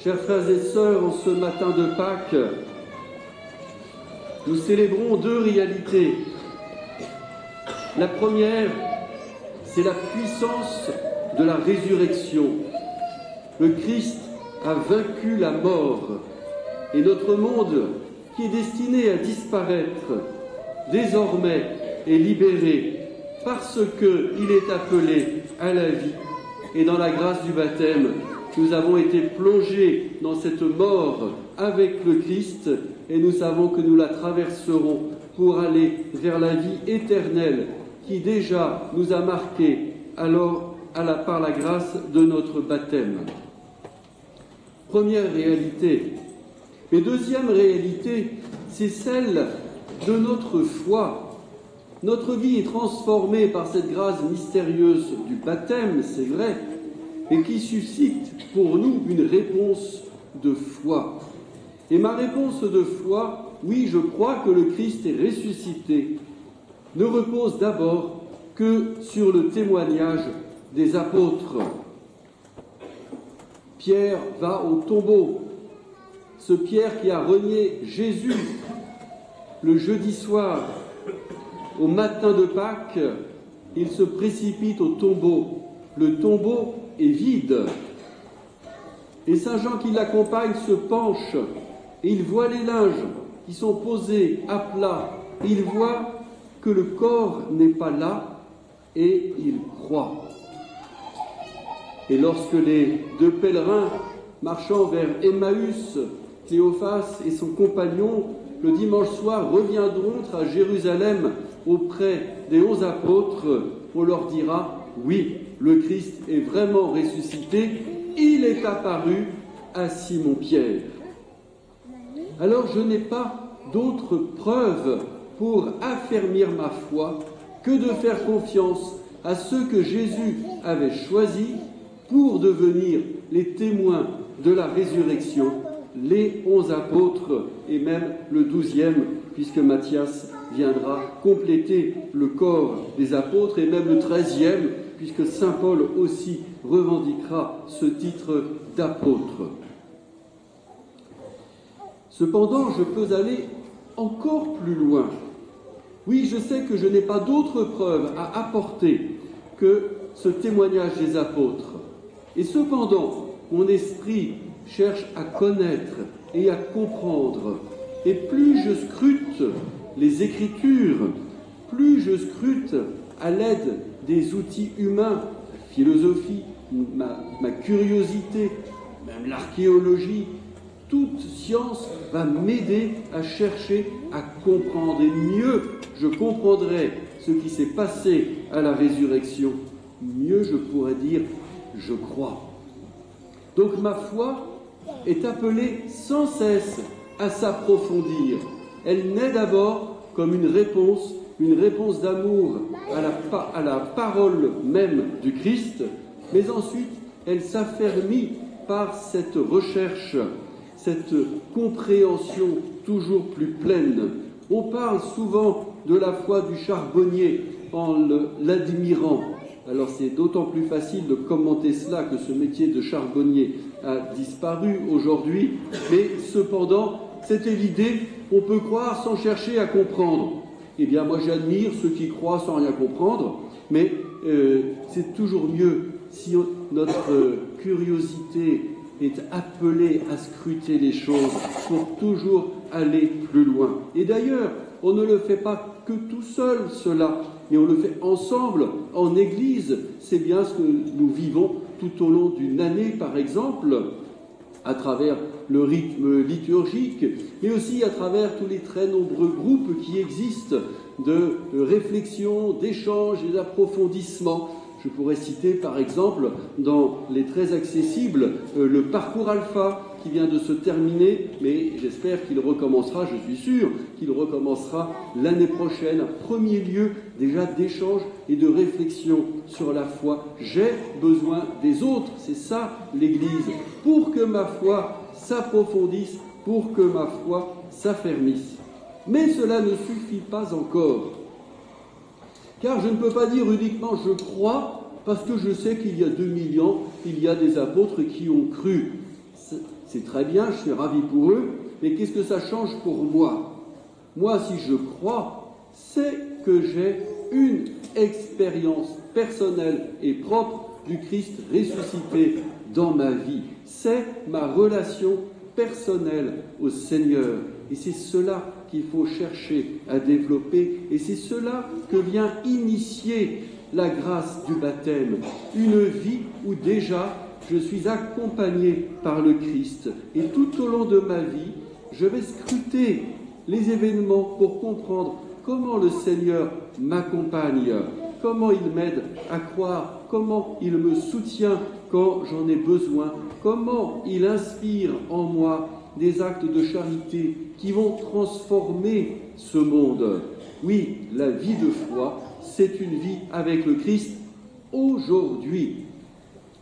Chers frères et sœurs, en ce matin de Pâques, nous célébrons deux réalités. La première, c'est la puissance de la résurrection. Le Christ a vaincu la mort et notre monde, qui est destiné à disparaître, désormais est libéré parce qu'il est appelé à la vie. Et dans la grâce du baptême, nous avons été plongés dans cette mort avec le Christ et nous savons que nous la traverserons pour aller vers la vie éternelle qui déjà nous a marqués par la grâce de notre baptême. Première réalité. Mais deuxième réalité, c'est celle de notre foi. Notre vie est transformée par cette grâce mystérieuse du baptême, c'est vrai, et qui suscite pour nous une réponse de foi. Et ma réponse de foi, oui, je crois que le Christ est ressuscité, ne repose d'abord que sur le témoignage des apôtres. Pierre va au tombeau, ce Pierre qui a renié Jésus le jeudi soir, au matin de Pâques, il se précipite au tombeau. Le tombeau est vide. Et Saint Jean qui l'accompagne se penche et il voit les linges qui sont posés à plat. Il voit que le corps n'est pas là et il croit. Et lorsque les deux pèlerins marchant vers Emmaüs, Cléophas et son compagnon, le dimanche soir reviendront à Jérusalem auprès des 11 apôtres, on leur dira « Oui, le Christ est vraiment ressuscité, il est apparu à Simon-Pierre. » Alors je n'ai pas d'autre preuve pour affermir ma foi que de faire confiance à ceux que Jésus avait choisis pour devenir les témoins de la résurrection, les 11 apôtres et même le 12e, puisque Matthias viendra compléter le corps des apôtres, et même le 13e, puisque saint Paul aussi revendiquera ce titre d'apôtre. Cependant, je peux aller encore plus loin. Oui, je sais que je n'ai pas d'autre preuve à apporter que ce témoignage des apôtres. Et cependant, mon esprit cherche à connaître et à comprendre. Et plus je scrute les Écritures, plus je scrute à l'aide des outils humains, la philosophie, ma curiosité, même l'archéologie, toute science va m'aider à chercher à comprendre. Et mieux je comprendrai ce qui s'est passé à la résurrection, mieux je pourrais dire « je crois ». Donc ma foi est appelée sans cesse à s'approfondir. Elle naît d'abord comme une réponse d'amour à la parole même du Christ, mais ensuite elle s'affermit par cette recherche, cette compréhension toujours plus pleine. On parle souvent de la foi du charbonnier en l'admirant. Alors c'est d'autant plus facile de commenter cela que ce métier de charbonnier a disparu aujourd'hui, mais cependant, c'était l'idée, on peut croire sans chercher à comprendre. Eh bien moi j'admire ceux qui croient sans rien comprendre, mais c'est toujours mieux si notre curiosité est appelée à scruter les choses pour toujours aller plus loin. Et d'ailleurs, on ne le fait pas que tout seul, cela, mais on le fait ensemble, en Église. C'est bien ce que nous vivons tout au long d'une année, par exemple, à travers le rythme liturgique, mais aussi à travers tous les très nombreux groupes qui existent de réflexion, d'échange et d'approfondissement. Je pourrais citer par exemple dans les très accessibles le parcours alpha qui vient de se terminer, mais j'espère qu'il recommencera, je suis sûr qu'il recommencera l'année prochaine, un premier lieu déjà d'échange et de réflexion sur la foi. J'ai besoin des autres, c'est ça l'Église, pour que ma foi s'approfondisse, pour que ma foi s'affermisse. Mais cela ne suffit pas encore. Car je ne peux pas dire uniquement « je crois » parce que je sais qu'il y a 2000 ans, il y a des apôtres qui ont cru. c'est très bien, je suis ravi pour eux, mais qu'est-ce que ça change pour moi? Moi, si je crois, c'est que j'ai une expérience personnelle et propre du Christ ressuscité dans ma vie. C'est ma relation personnelle au Seigneur. Et c'est cela qu'il faut chercher à développer. Et c'est cela que vient initier la grâce du baptême. Une vie où déjà je suis accompagné par le Christ. Et tout au long de ma vie, je vais scruter les événements pour comprendre comment le Seigneur m'accompagne, comment il m'aide à croire, comment il me soutient quand j'en ai besoin, comment il inspire en moi des actes de charité qui vont transformer ce monde. Oui, la vie de foi, c'est une vie avec le Christ aujourd'hui.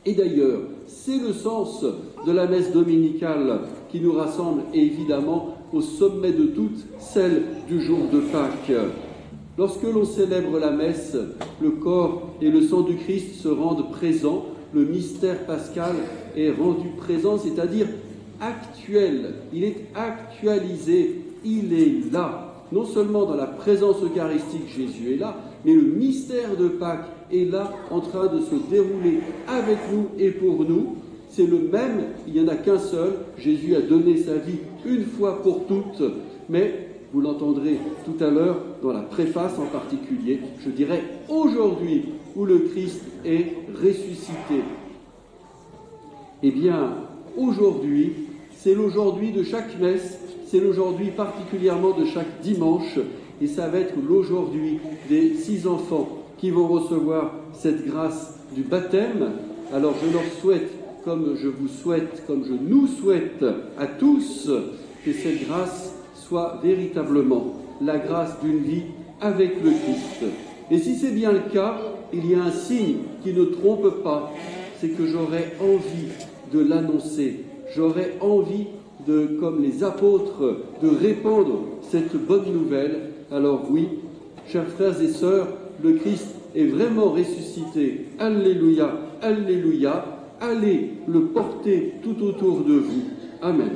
Et d'ailleurs, c'est le sens de la messe dominicale qui nous rassemble évidemment au sommet de toutes, celle du jour de Pâques. Lorsque l'on célèbre la messe, le corps et le sang du Christ se rendent présents, le mystère pascal est rendu présent, c'est-à-dire actuel, il est actualisé, il est là. Non seulement dans la présence eucharistique, Jésus est là, mais le mystère de Pâques est là, en train de se dérouler avec nous et pour nous. C'est le même, il n'y en a qu'un seul. Jésus a donné sa vie une fois pour toutes, mais vous l'entendrez tout à l'heure dans la préface en particulier, je dirais aujourd'hui où le Christ est ressuscité. Eh bien, aujourd'hui, c'est l'aujourd'hui de chaque messe, c'est l'aujourd'hui particulièrement de chaque dimanche, et ça va être l'aujourd'hui des 6 enfants qui vont recevoir cette grâce du baptême. Alors je leur souhaite, comme je vous souhaite, comme je nous souhaite à tous, que cette grâce soit véritablement la grâce d'une vie avec le Christ. Et si c'est bien le cas, il y a un signe qui ne trompe pas, c'est que j'aurai envie de l'annoncer, j'aurai envie de, comme les apôtres, de répandre cette bonne nouvelle. Alors oui, chers frères et sœurs, le Christ est vraiment ressuscité. Alléluia, alléluia. Allez le porter tout autour de vous. Amen.